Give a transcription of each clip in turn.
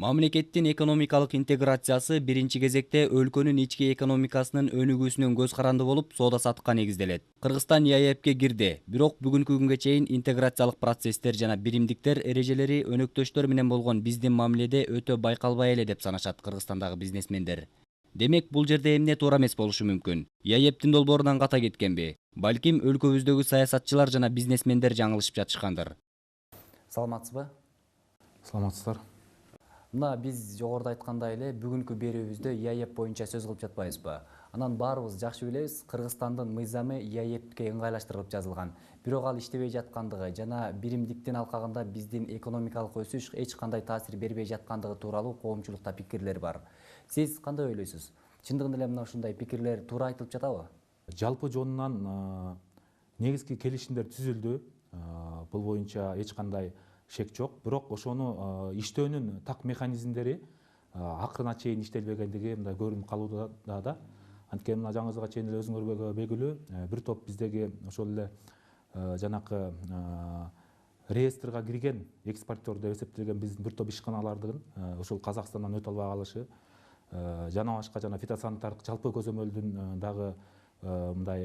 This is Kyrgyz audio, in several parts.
Мамлекеттин экономикалык интеграциясы биринчи кезекте өлкөнүн ички экономикасынын өнүгүүсүнөн көз каранды болуп, соода саттыкка негизделет. Кыргызстан ЕАЭПке кирди, бирок бүгүнкү күнгө чейин интеграциялык процесстер жана биримдиктер эрежелери өнөктөштөр менен болгон биздин мамиледе өтө байкалбай эле деп санашат Кыргызстандагы бизнесмендер. Демек, бул жерде эмне туура эмес болушу мүмкүн? ЕАЭПтин долбоорунан ката кеткенби? Балким өлкөбүздөгү саясатчылар жана бизнесмендер жаңылышып жатышкандыр. Саламатсызбы? Саламатсыздар. Мына биз жогоруда айткандай эле бүгүнкү берүүбүздө ЕАЭП боюнча сөз кылып жатпайбызбы? Анан баарыбыз жакшы билебиз, Кыргызстандын мыйзамы ЕАЭПке ыңгайлаштырылып жазылган. Бирок ал иштебей жаткандыгы жана биримдиктин алкагында биздин экономикалык өсүш эч кандай таасир бербей жаткандыгы тууралуу коомчулукта пикирлер бар. Сиз кандай ойлойсуз? Чындыгында эле мына ушундай пикирлер туура айтылып жатабы? Жалпы жонунан негизги келишимдер түзүлдү. Бул боюнча эч кандай шек жок. Бирок ошону иштөөнүн так механизмдери акырына чейин иштелбегендиги мындай көрүнүп калууда да. Анткени мына жаңыбызга чейин эле өзүңөргө белгилүү, бир топ биздеги ошол эле жанакы реестрге кирген экспортер деп эсептелген биздин бир топ ишканалардын ошол Казакстандан өтө албай калышы, жана башка жана фитосанитардык жалпы көзөмөлдүн дагы мындай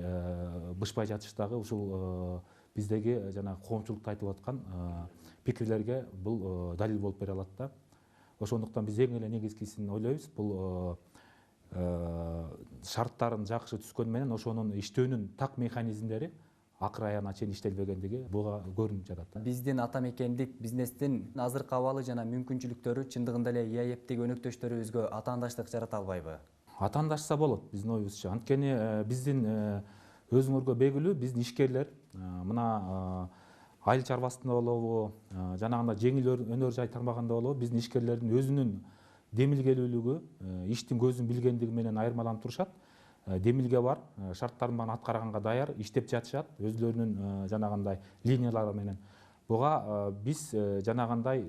бышпай жатыш дагы ушул биздеги жана коомчулукта айтылып аткан пикирлерге бул далил болуп бере алат да. Ошондуктан биз эң эле негизгисин ойлойбуз, бул шарттарын жакшы түзгөн менен ошонун иштөөнүн так механизмдери акыр аягына чейин иштелбегендиги буга көрүнүп жатат. Биздин ата мекендик бизнестин азыркы абалы жана мүмкүнчүлүктөрү чындыгында эле ЕАЭПтеги өнөктөштөрүбүзгө атаандаштык жарата албайбы? Атаандашса болот биздин оюбузча. Анткени биздин өзүңөргө белгилүү, биздин ишкерлер мына айыл чарбасында болобу, жанагындай жеңил өнөр жай тармагында болобу, биздин ишкерлердин өзүнүн демилгелүүлүгү, иштин көзүн билгендиги менен айырмаланып турушат. Демилге бар, шарттарын баарын аткарганга даяр, иштеп жатышат өзлөрүнүн жанагындай линиялары менен. Буга биз жанагындай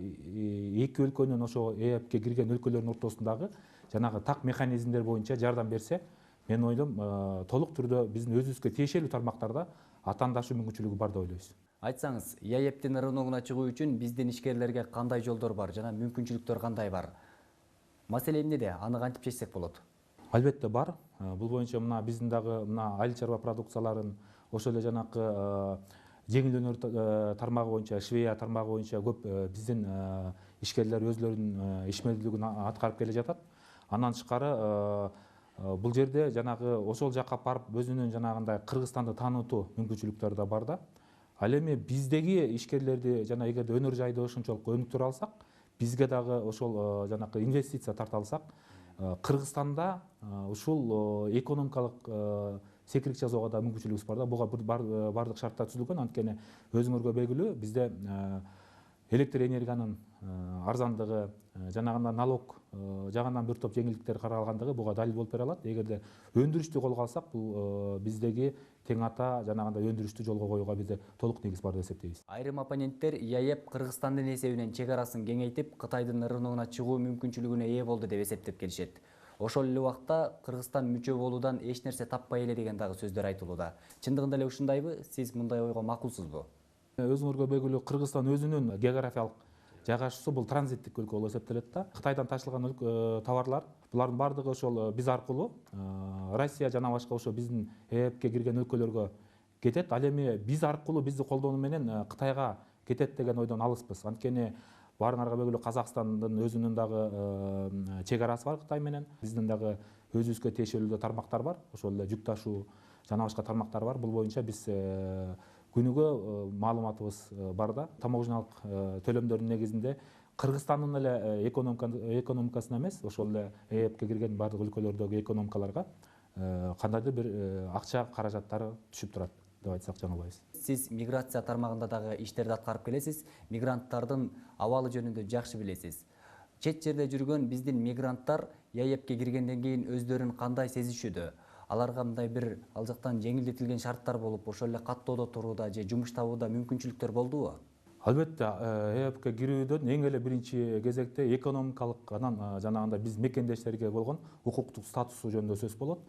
эки өлкөнүн ошо ЕАЭПке кирген өлкөлөрдүн ортосундагы жанагы так механизмдер боюнча жардам берсе, мен ойлойм, толук түрдө биздин өзүбүзгө тиешелүү тармактарда атаандашуу мүмкүнчүлүгү бар деп ойлойбуз. Айтсаңыз, ЕАЭПтин рыногуна чыгуу үчүн биздин ишкерлерге кандай жолдор бар жана мүмкүнчүлүктөр кандай бар? Маселе эмнеде? Аны кантип чечсек болот? Албетте бар. Бул боюнча мына биздин дагы мына айыл чарба продукцияларын ошол эле жанакы жеңил өнөр тармагы боюнча, швея тармагы боюнча көп биздин ишкерлер өзлөрүнүн ишмердүүлүгүн аткарып келе жатат. Андан тышкары бул жерде жанагы ошол жакка барып өзүнүн жанагындай Кыргызстанды таанытуу мүмкүнчүлүктөрү да бар да. Ал эми биздеги ишкерлерди жана эгерде өнөр жайды ошончолук өнүктүрө алсак, бизге дагы ошол жанакы инвестиция тарта алсак, Кыргызстанда ушул экономикалык секирик жасоого да мүмкүнчүлүгүбүз бар да. Буга бардык шарттар түзүлгөн. Анткени өзүңөргө белгилүү, бизде электр энергиянын арзандыгы, жанагындай налог жагынан бир топ жеңилдиктер каралгандыгы буга далил болуп бере алат. Эгерде өндүрүштү колго алсак, бул биздеги тең ата жанагындай өндүрүштү жолго коюуга бизде толук негиз бар деп эсептейбиз. Айрым оппоненттер ЕАЭП Кыргызстандын эсебинен чек арасын кеңейтип, Кытайдын рыногуна чыгуу мүмкүнчүлүгүнө ээ болду деп эсептеп келишет. Ошол эле убакта Кыргызстан мүчө болуудан эч нерсе таппай эле деген дагы сөздөр айтылууда. Чындыгында эле ушундайбы? Сиз мындай ойго макулсузбу? Өзүңөргө белгилүү, Кыргызстан өзүнүн географиялык жайгашуусу бул транзиттик өлкө болуп эсептелет да. Кытайдан ташылган товарлар, булардын баардыгы ошол биз аркылуу Россия жана башка ошо биздин ЕАЭПке кирген өлкөлөргө кетет. Ал эми биз аркылуу бизди колдонуу менен Кытайга кетет деген ойдон алыспыз. Анткени баарыңарга белгилүү, Казакстандын өзүнүн дагы чек арасы бар Кытай менен. Биздин дагы өзүбүзгө тиешелүү тармактар бар. Ошол эле жүк ташуу жана башка тармактар бар. Бул боюнча биз күнүгө маалыматыбыз бар да. Таможнялык төлөмдөрдүн негизинде Кыргызстандын эле экономикасына эмес, ошол эле ЕАЭПке кирген бардык өлкөлөрдөгү экономикаларга кандайдыр бир акча каражаттары түшүп турат деп айтсак жаңылбайбыз. Сиз миграция тармагында дагы иштерди аткарып келесиз, мигранттардын абалы жөнүндө жакшы билесиз. Чет жерде жүргөн биздин мигранттар ЕАЭПке киргенден кийин өздөрүн кандай сезишүүдө? Аларга мындай бир ал жактан жеңилдетилген шарттар болуп, ошол эле каттоодо турууда же жумуш табууда мүмкүнчүлүктөр болдубу? Албетте, ЕАЭПке кирүүдөн эң эле биринчи кезекте экономикалык, анан жанагындай биз мекендештерге болгон укуктук статусу жөнүндө сөз болот.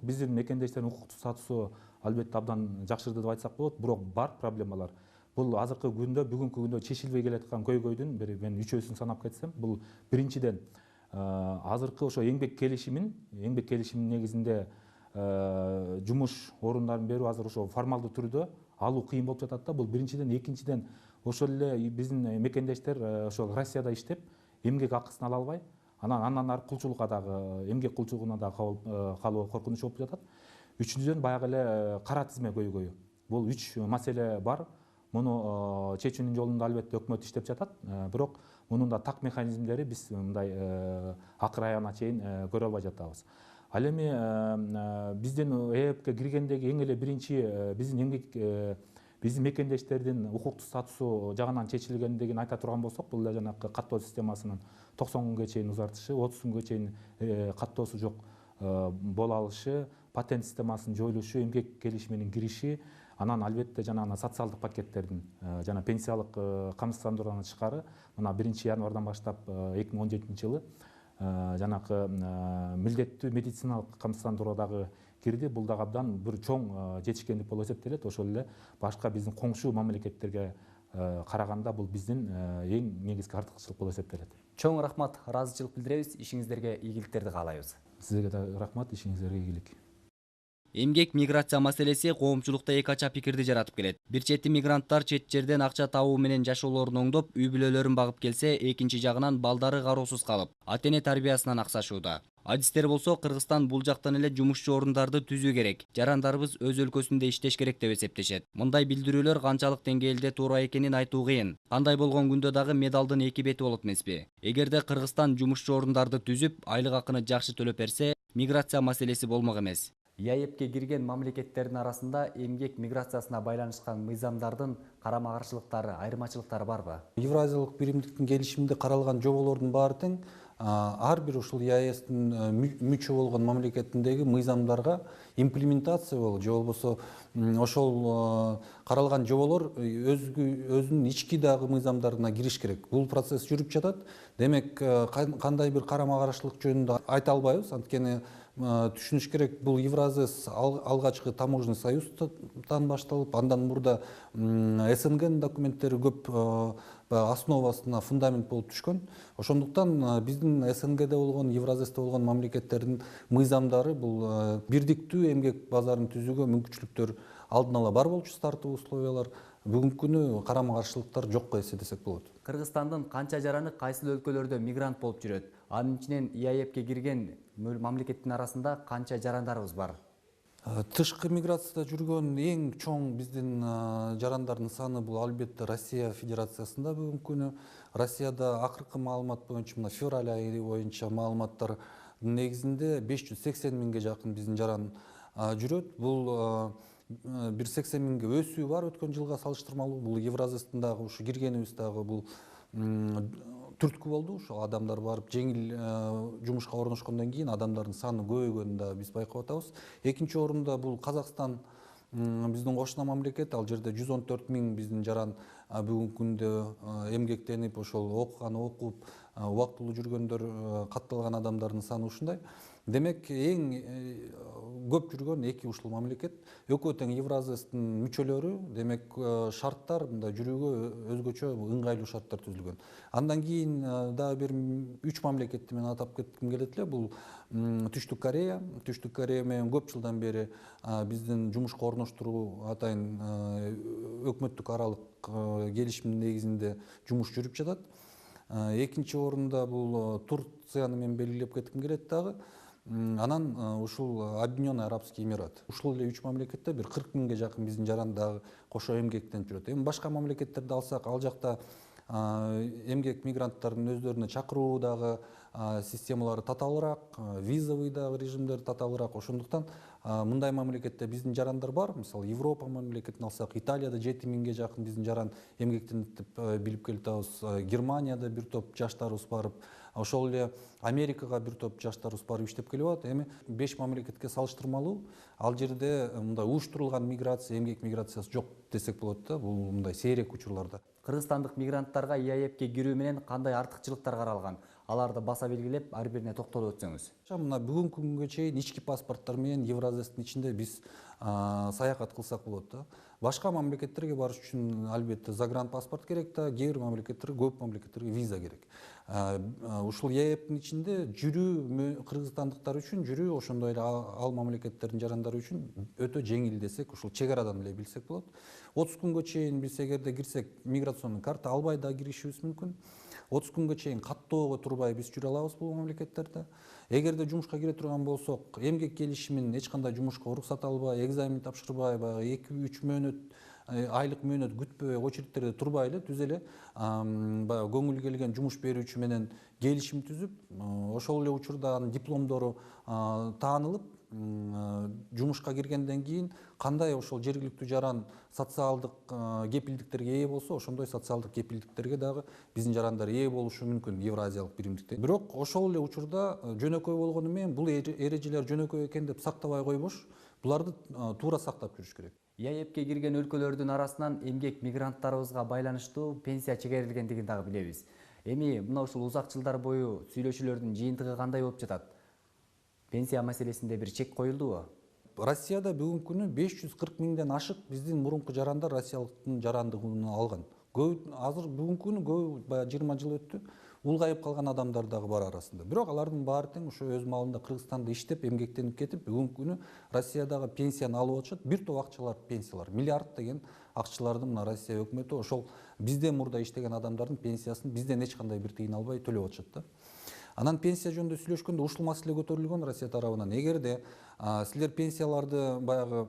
Биздин мекендештердин укуктук статусу албетте абдан жакшырды деп айтсак болот, бирок бар проблемалар. бул азыркы күндө бүгүнкү күндө чечилбей келаткан көйгөйдүн бири мен үчөөсүн санап кетсем, бул биринчиден азыркы ошо эмгек келишиминин негизинде жумуш орундарын берүү азыр ошо формалдуу түрдө алуу кыйын болуп жатат да. Бул биринчиден. Экинчиден, ошол эле биздин мекендештер ошол Россияда иштеп эмгек акысын ала албай, андан ары кулчулукка дагы, эмгек кулчулугуна дагы калуу коркунуч болуп жатат. Үчүнчүдөн, баягы эле кара тизме көйгөйү. Бул 3 маселе бар. Муну чечүүнүн жолунда албетте өкмөт иштеп жатат. Бирок мунун да так механизмдери биз мындай акыр аягына чейин көрө албай жатабыз. Ал эми биздин ЭЭПке киргендеги эң эле биринчи биздин мекендештердин укуктуу статусу жагынан чечилгендигин айта турган болсок, бул эле жанагы каттоо системасынын 90 күнгө чейин узартышы, 30 күнгө чейин каттоосу жок боло алышы, патент системасынын жоюлушу, эмгек келишиминин кириши, анан албетте жанагы социалдык пакеттердин жана пенсиялык камсыздандыруудан тышкары мына 1-январдан баштап 2017-жылы жанагы милдеттүү медициналык камсыздандыруу дагы кирди. Бул дагы абдан бир чоң жетишкендик болуп эсептелет. Ошол эле башка биздин коңшу мамлекеттерге караганда бул биздин эң негизги артыкчылык болуп эсептелет. Чоң рахмат, ыраазычылык билдиребиз. Ишиңиздерге ийгиликтерди каалайбыз. Сизге да рахмат, ишиңиздерге ийгилик. Эмгек миграция маселеси коомчулукта эки ача пикирди жаратып келет. Бир чети мигранттар чет жерден акча табуу менен жашоолорун оңдоп, үй бүлөлөрүн багып келсе, экинчи жагынан балдары кароосуз калып, ата-эне тарбиясынан аксашууда. Адистер болсо Кыргызстан бул жактан эле жумушчу орундарды түзүү керек, жарандарыбыз өз өлкөсүндө иштеш керек деп эсептешет. Мындай билдирүүлөр канчалык деңгээлде туура экенин айтуу кыйын. Кандай болгон күндө дагы медалдын эки бети болот эмеспи? Эгерде Кыргызстан жумушчу орундарды түзүп, айлык акыны жакшы төлөп берсе, миграция маселеси болмок эмес. ЕАЭПке кирген мамлекеттердин арасында эмгек миграциясына байланышкан мыйзамдардын карама каршылыктары, айырмачылыктары барбы? Евразиялык биримдиктин келишиминде каралган жоболордун баары тең ар бир ушул ЕАЭСтин мүчө болгон мамлекетиндеги мыйзамдарга имплементация болуп, же болбосо ошол каралган жоболор өзүнүн ички дагы мыйзамдарына кириш керек. Бул процесс жүрүп жатат. Демек, кандай бир карама каршылык жөнүндө айта албайбыз. Анткени түшүнүш керек, бул Евразес алгачкы таможенный союздан башталып, андан мурда СНГнын документтери көп основасына фундамент болуп түшкөн. Ошондуктан биздин СНГде болгон, Евразесте болгон мамлекеттердин мыйзамдары бул бирдиктүү эмгек базарын түзүүгө мүмкүнчүлүктөр алдын ала бар болчу, стартовый условиялар. Бүгүнкү күнү карама каршылыктар жокко эсе десек болот. Кыргызстандын канча жараны кайсыл өлкөлөрдө мигрант болуп жүрөт? Анын ичинен ЕАЭПке кирген мамлекеттин арасында канча жарандарыбыз бар? Тышкы миграцияда жүргөн эң чоң биздин жарандардын саны бул албетте Россия Федерациясында бүгүнкү күнү. Россияда акыркы маалымат боюнча, мына февраль айы боюнча маалыматтар негизинде 580 миңге жакын биздин жаран жүрөт. Бул бир 80 миңге өсүү бар өткөн жылга салыштырмалуу. Бул Евразестин дагы ушу киргенибиз дагы бул түрткү болду. Ошол адамдар барып жеңил жумушка орношкондон кийин адамдардын саны көбөйгөнүн да биз байкап атабыз. Экинчи орунда бул Казакстан, биздин кошуна мамлекет. Ал жерде 114 миң биздин жаран бүгүнкү күндө эмгектенип, ошол окуган окуп, убактылуу жүргөндөр катталган адамдардын саны ушундай. Демек, эң көп жүргөн эки ушул мамлекет. Экөө тең Евразестин мүчөлөрү. Демек, шарттар мындай жүрүүгө өзгөчө ыңгайлуу шарттар түзүлгөн. Андан кийин дагы бир 3 мамлекетти мен атап кетким келет эле. Бул Түштүк Корея. Түштүк Корея менен көп жылдан бери биздин жумушка орноштуруу атайын өкмөттүк аралык келишимдин негизинде жумуш жүрүп жатат. Экинчи орунда бул Турцияны мен белгилеп кетким келет дагы. Анан ушул Объединенный Арабский Эмират. Ушул эле 3 мамлекетте бир 40 миңге жакын биздин жаран дагы кошо эмгектенип жүрөт. Эми башка мамлекеттерди алсак, ал жакта эмгек мигранттардын өздөрүнө чакыруу дагы системалары татаалыраак, визовый дагы режимдер татаалыраак. Ошондуктан мындай мамлекетте биздин жарандар бар. Мисалы, Европа мамлекетин алсак, Италияда 7 миңге жакын биздин жаран эмгектенип деп билип келатабыз. Германияда бир топ жаштарыбыз барып, ошол эле Америкага бир топ жаштарыбыз барып иштеп келип атат. Эми 5 мамлекетке салыштырмалуу ал жерде мындай уюштурулган миграция, эмгек миграциясы жок десек болот да. Бул мындай сейрек учурларда. Кыргызстандык мигранттарга ЕАЭПке кирүү менен кандай артыкчылыктар каралган? аларды баса белгилеп ар бирине токтолуп өтсөңүз. Мына бүгүнкү күнгө чейин ички паспорттор менен Евразиястын ичинде биз саякат кылсак болот да. Башка мамлекеттерге барыш үчүн албетте загранпаспорт керек да, кээ бир мамлекеттерге, көп мамлекеттерге виза керек. Ушул ЕЭПтин ичинде жүрүү кыргызстандыктар үчүн жүрүү, ошондой эле ал мамлекеттердин жарандары үчүн өтө жеңил десек, ушул чек арадан эле билсек болот. 30 күнгө чейин биз эгерде кирсек, миграционный карта албай да киришибиз мүмкүн. 30 күнгө чейин каттоого турбай биз жүрө алабыз бул мамлекеттерде. Эгерде жумушка кире турган болсок, эмгек келишимин эч кандай жумушка уруксат албай, экзамен тапшырбай, баягы 2-3 мөөнөт, айлык мөөнөт күтпөй, очередтерде турбай эле түз эле баягы көңүл келген жумуш берүүчү менен келишим түзүп, ошол эле учурда анын дипломдору таанылып, жумушка киргенден кийин кандай ошол жергиликтүү жаран социалдык кепилдиктерге ээ болсо, ошондой социалдык кепилдиктерге дагы биздин жарандар ээ болушу мүмкүн Евразиялык биримдикте. Бирок ошол эле учурда жөнөкөй болгону менен бул эрежелер жөнөкөй экен деп сактабай койбош, буларды туура сактап жүрүш керек. ЕАЭПке кирген өлкөлөрдүн арасынан эмгек мигранттарыбызга байланыштуу пенсия чегерилгендигин дагы билебиз. Эми мына ушул узак жылдар бою сүйлөшүүлөрдүн жыйынтыгы кандай болуп жатат? Пенсия маселесинде бир чек коюлдубу? Россияда бүгүнкү күнү 540 миңден ашык биздин мурунку жарандар россиялыктын жарандыгын алган. Азыр бүгүнкү күнү баягы 20 жыл өттү. Улгайып калган адамдар дагы бар арасында. Бирок алардын баары тең ошо өз маалында Кыргызстанда иштеп, эмгектенип кетип, бүгүнкү күнү Россиядагы пенсияны алып атышат. Бир топ акчалар, пенсиялар, миллиард деген акчаларды мына Россия өкмөтү ошол бизден мурда иштеген адамдардын пенсиясын бизден эч кандай бир тыйын албай төлөп атышат да. Анан пенсия жөнүндө сүйлөшкөндө ушул маселе көтөрүлгөн Россия тарабынан. Эгерде силер пенсияларды баягы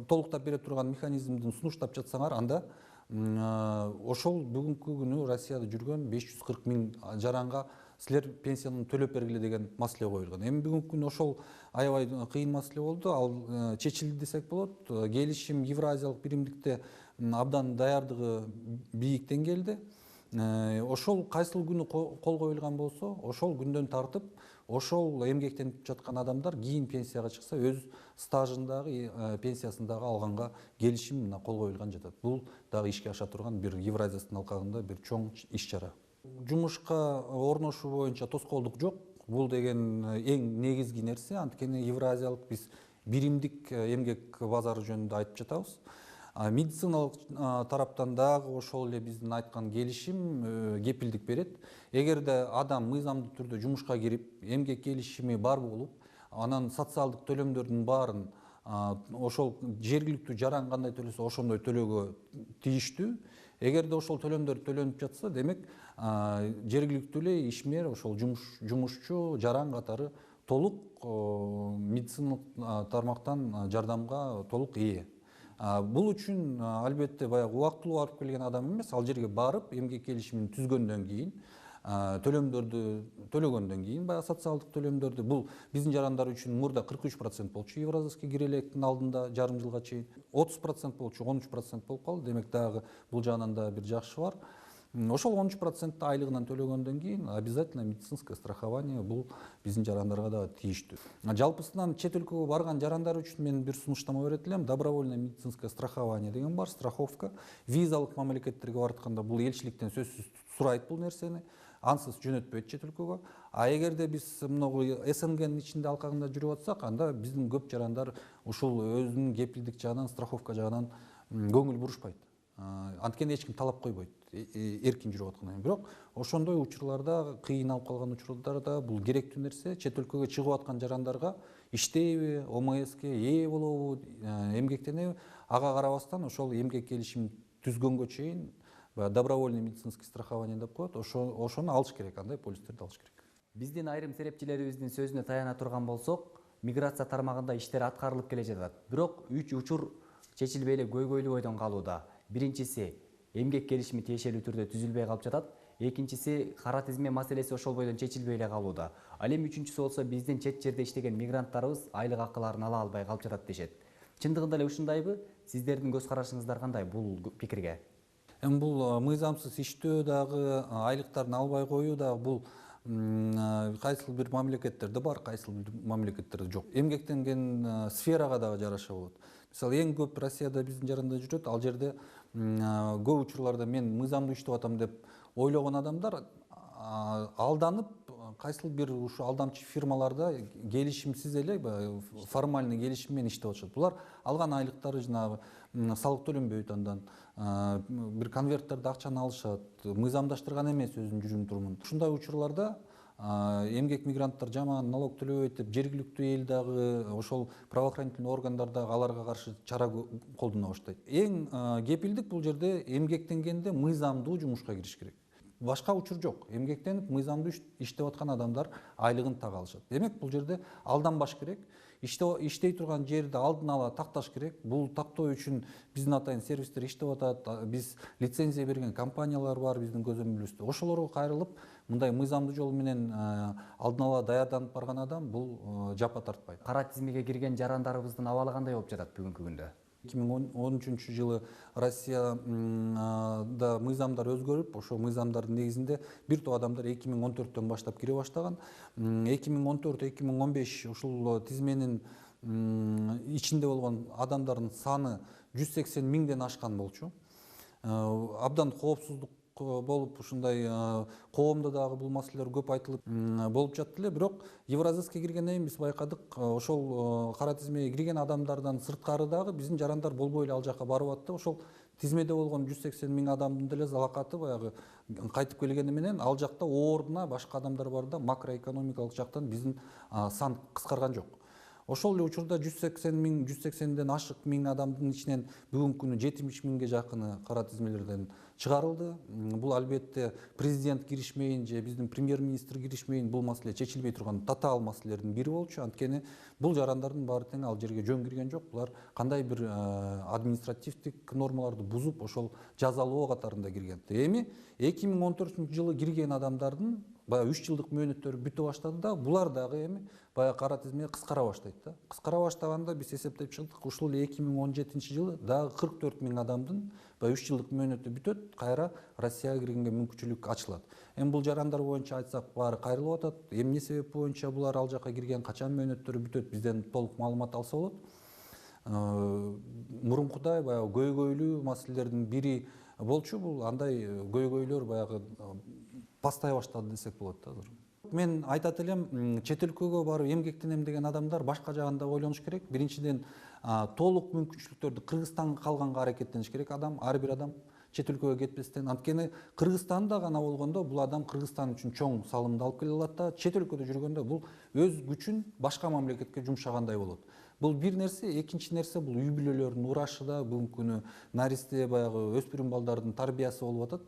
толуктап бере турган механизмдин сунуштап жатсаңар, анда ошол бүгүнкү күнү Россияда жүргөн 540 миң жаранга силер пенсияны төлөп бергиле деген маселе коюлган. Эми бүгүнкү күнү ошол аябай кыйын маселе болду. Ал чечилди десек болот. Келишим Евразиялык биримдикте абдан даярдыгы бийиктен келди. Ошол кайсыл күнү кол коюлган болсо, ошол күндөн тартып, ошол эмгектенип жаткан адамдар кийин пенсияга чыкса, өз стажындагы пенсиясын дагы алганга келишим кол коюлган жатат. Бул дагы ишке аша турган бир Евразиястын алкагында бир чоң иш-чара. Жумушка орношуу боюнча тоскоолдук жок. Бул деген эң негизги нерсе. Анткени Евразиялык биз биримдик эмгек базары жөнүндө айтып жатабыз. Медициналык тараптан дагы ошол эле биздин айткан келишим кепилдик берет. Эгерде адам мыйзамдуу түрдө жумушка кирип, эмгек келишими бар болуп, анан социалдык төлөмдөрдүн баарын ошол жергиликтүү жаран кандай төлөсө ошондой төлөөгө тийиштүү. Эгерде ошол төлөмдөр төлөнүп жатса, демек жергиликтүү эле ишмер, ошол жумушчу, жаран катары толук медициналык тармактан жардамга толук ээ. Бул үчүн албетте баягы убактылуу барып келген адам эмес, ал жерге барып, эмгек келишимин түзгөндөн кийин, төлөмдөрдү төлөгөндөн кийин, баягы социалдык төлөмдөрдү, бул биздин жарандар үчүн мурда 43% болчу Евразиялыкка кире электин алдында жарым жылга чейин, 30% болчу, 13% болуп калды. Демек дагы бул жагынан да бир жакшы бар. Ошол 13% айлыгынан төлөгөндөн кийин обязательно медицинское страхование бул биздин жарандарга да тийиштүү. Жалпысынан чет өлкөгө барган жарандар үчүн мен бир сунуштама берет элем. Добровольное медицинское страхование деген бар, страховка. Визалык мамлекеттерге баратканда бул элчиликтен сөзсүз сурайт бул нерсени. Ансыз жөнөтпөйт чет өлкөгө. Эгерде биз могу СНГнын ичинде алкагында жүрүп атсак, анда биздин көп жарандар ушул өзүнүн кепилдик жагынан, страховка жагынан көңүл бурушпайт. Анткени эч ким талап койбойт, эркин жүрүп аткандан кийин. Бирок ошондой учурларда, кыйын алып калган учурларда бул керектүү нерсе. Чет өлкөгө чыгып аткан жарандарга иштейби, ОМСке ээ болобу, эмгектенеби, ага карабастан ошол эмгек келишимин түзгөнгө чейин добровольный медицинский страхование деп коет, ошону алыш керек, андай полистерди алыш керек. Биздин айрым серепчилерибиздин сөзүнө таяна турган болсок, миграция тармагында иштер аткарылып келе жатат. Бирок 3 учур чечилбей эле көйгөйлүү бойдон калууда. Биринчиси эмгек келишими тиешелүү түрдө түзүлбөй калып жатат. Экинчиси кара тизме маселеси ошол бойдон чечилбей эле калууда. Ал эми үчүнчүсү болсо биздин чет жерде иштеген мигранттарыбыз айлык акыларын ала албай калып жатат дешет. Чындыгында эле ушундайбы? Сиздердин көз карашыңыздар кандай бул пикирге? Эми бул мыйзамсыз иштөө дагы, айлыктарын албай коюу дагы бул кайсыл бир мамлекеттерде бар, кайсыл бир мамлекеттерде жок. Эмгектенген сферага дагы жараша болот. Мисалы, эң көп Россияда биздин жарандар жүрөт. Ал жерде көп учурларда мен мыйзамдуу иштеп атам деп ойлогон адамдар алданып кайсыл бир ушу алдамчы фирмаларда келишимсиз эле формальный келишим менен иштеп атышат. Булар алган айлыктары жанагы салык төлөнбөйт, андан бир конверттерде акчаны алышат, мыйзамдаштырган эмес өзүнүн жүрүм турумун. Ушундай учурларда эмгек мигранттар жаман налог төлөбөйт деп жергиликтүү эл дагы ошол правоохранительный органдар дагы аларга каршы чара колдоно баштайт. Эң кепилдик бул жерде эмгектенгенде мыйзамдуу жумушка кириш керек. Башка учур жок. Эмгектенип мыйзамдуу иштеп аткан адамдар айлыгын так алышат. Демек бул жерде алданбаш керек. Иштей турган жерди алдын ала такташ керек. Бул тактоо үчүн биздин атайын сервистер иштеп атат. Биз лицензия берген компаниялар бар биздин көзөмөлүбүздө. Ошолорго кайрылып, мындай мыйзамдуу жол менен алдын ала даярданып барган адам бул жапа тартпайт. Кара тизмеге кирген жарандарыбыздын абалы кандай болуп жатат бүгүнкү күндө? 2013 жылы Россияда мыйзамдар өзгөрүп, ошо мыйзамдардын негизинде бир топ адамдар 2014-төн баштап кире баштаган. 2014-2015 ушул тизменин ичинде болгон адамдардын саны 180 миңден ашкан болчу. Абдан коопсуздук болуп, ушундай коомдо дагы бул маселелер көп айтылып болуп жатты эле. Бирок Евразиске киргенден кийин биз байкадык, ошол кара тизмеге кирген адамдардан сырткары дагы биздин жарандар болбой эле ал жака барып атты. Ошол тизмеде болгон 180 миң адамдын деле залакаты баягы кайтып келгени менен ал жакта ордуна башка адамдар бар да, макроэкономикалык жактан биздин сан кыскарган жок. Ошол эле учурда 180-ден ашык миң адамдын ичинен бүгүнкү күнү 70 миңге жакыны кара тизмелерден чыгарылды. Бул албетте президент киришмейин же биздин премьер-министр киришмейин бул маселе чечилбей турган татаал маселелердин бири болчу. Анткени бул жарандардын баары тең ал жерге жөн кирген жок. Булар кандай бир административдик нормаларды бузуп, ошол жазалоо катарында кирген. Эми 2014-жылы кирген адамдардын баягы 3 жылдык мөөнөттөрү бүтө баштады да, булар дагы эми баягы кара тизме кыскара баштайт да. Кыскара баштаганда биз эсептеп чыктык, ушул эле 2017-жылы дагы 44 миң адамдын баягы 3 жылдык мөөнөтү бүтөт, кайра Россияга киргенге мүмкүнчүлүк ачылат. Эми бул жарандар боюнча айтсак, баары кайрылып атат. Эмне себеп боюнча булар ал жака кирген, качан мөөнөттөрү бүтөт, бизден толук маалымат алса болот. Мурункудай баягы көйгөйлүү маселелердин бири болчу, бул андай көйгөйлөр баягы бастай баштады десек болот да азыр. Мен айтат элем, чет өлкөгө барып эмгектенем деген адамдар башка жагында ойлонуш керек. Биринчиден, толук мүмкүнчүлүктөрдү Кыргызстанга калганга аракеттениш керек адам, ар бир адам чет өлкөгө кетпестен. Анткени Кыргызстанда гана болгондо бул адам Кыргызстан үчүн чоң салымды алып келе алат да, чет өлкөдө жүргөндө бул өз күчүн башка мамлекетке жумшагандай болот. Бул бир нерсе, экинчи нерсе бул үй бүлөлөрдүн урашы да, бүгүнкү күнү наристе баягы өспүрүм балдардын тарбиясы болуп атат.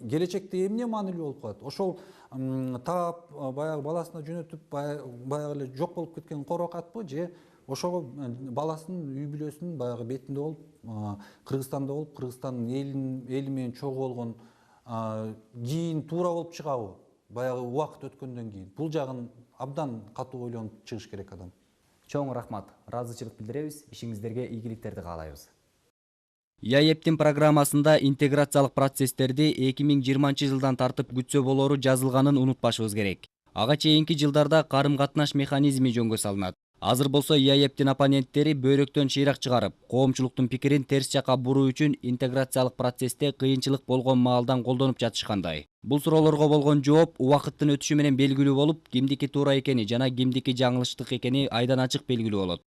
Келечекте эмне маанилүү болуп калат? Ошол таап баягы баласына жөнөтүп баягы эле жок болуп кеткен корокатпы же ошого баласынын үй бүлөсүнүн баягы бетинде болуп, Кыргызстанда болуп, Кыргызстандын эли менен чогуу болгон кийин туура болуп чыгабы? Баягы убакыт өткөндөн кийин. Бул жагын абдан катуу ойлонуп чыгыш керек адам. Чоң рахмат. Ыраазычылык билдиребиз. Ишиңиздерге ийгиликтерди каалайбыз. ЯЭПтин программасында интеграциялык процесстерди 2020-жылдан тартып күтсө болору жазылганын унутпашыбыз керек. Ага чейинки жылдарда карым-катнаш механизми жөнгө салынат. Азыр болсо ЯЭПтин оппоненттери бөйрөктөн чыйрак чыгарып, коомчулуктун пикирин терс жака буруу үчүн интеграциялык процессте кыйынчылык болгон маалдан колдонуп жатышкандай. Бул суроолорго болгон жооп убакыттын өтүшү менен белгилүү болуп, кимдики туура экени жана кимдики жаңылыштык экени айдан ачык белгилүү болот.